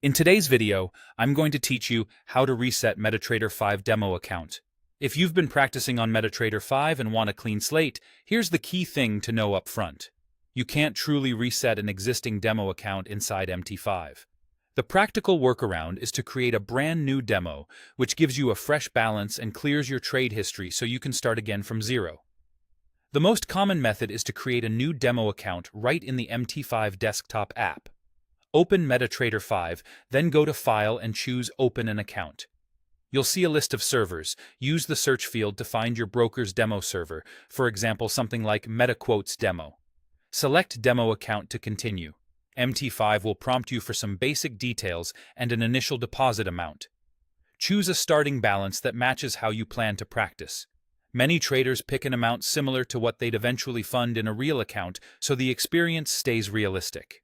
In today's video, I'm going to teach you how to reset MetaTrader 5 demo account. If you've been practicing on MetaTrader 5 and want a clean slate, here's the key thing to know up front. You can't truly reset an existing demo account inside MT5. The practical workaround is to create a brand new demo, which gives you a fresh balance and clears your trade history so you can start again from zero. The most common method is to create a new demo account right in the MT5 desktop app. Open MetaTrader 5, then go to File and choose Open an Account. You'll see a list of servers. Use the search field to find your broker's demo server, for example something like MetaQuotes Demo. Select Demo Account to continue. MT5 will prompt you for some basic details and an initial deposit amount. Choose a starting balance that matches how you plan to practice. Many traders pick an amount similar to what they'd eventually fund in a real account, so the experience stays realistic.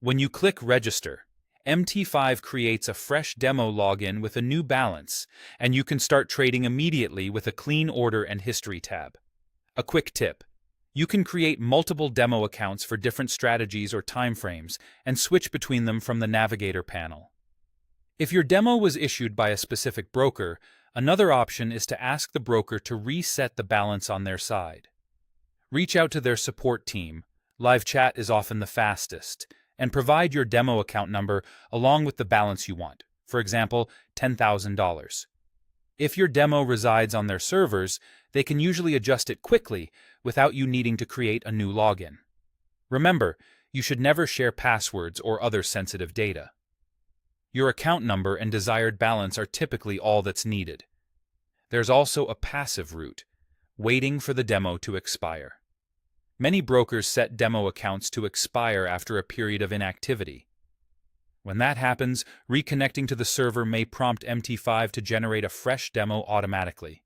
When you click Register, MT5 creates a fresh demo login with a new balance, and you can start trading immediately with a clean order and history tab. A quick tip: you can create multiple demo accounts for different strategies or timeframes and switch between them from the Navigator panel. If your demo was issued by a specific broker, another option is to ask the broker to reset the balance on their side. Reach out to their support team. Live chat is often the fastest, and provide your demo account number along with the balance you want, for example, $10,000. If your demo resides on their servers, they can usually adjust it quickly without you needing to create a new login. Remember, you should never share passwords or other sensitive data. Your account number and desired balance are typically all that's needed. There's also a passive route, waiting for the demo to expire. Many brokers set demo accounts to expire after a period of inactivity. When that happens, reconnecting to the server may prompt MT5 to generate a fresh demo automatically.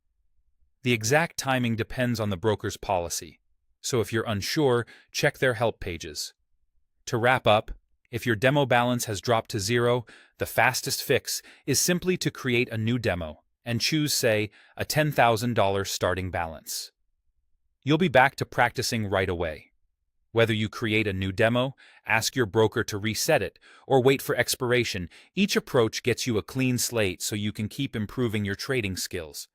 The exact timing depends on the broker's policy, so if you're unsure, check their help pages. To wrap up, if your demo balance has dropped to zero, the fastest fix is simply to create a new demo and choose, say, a $10,000 starting balance. You'll be back to practicing right away. Whether you create a new demo, ask your broker to reset it, or wait for expiration, each approach gets you a clean slate so you can keep improving your trading skills.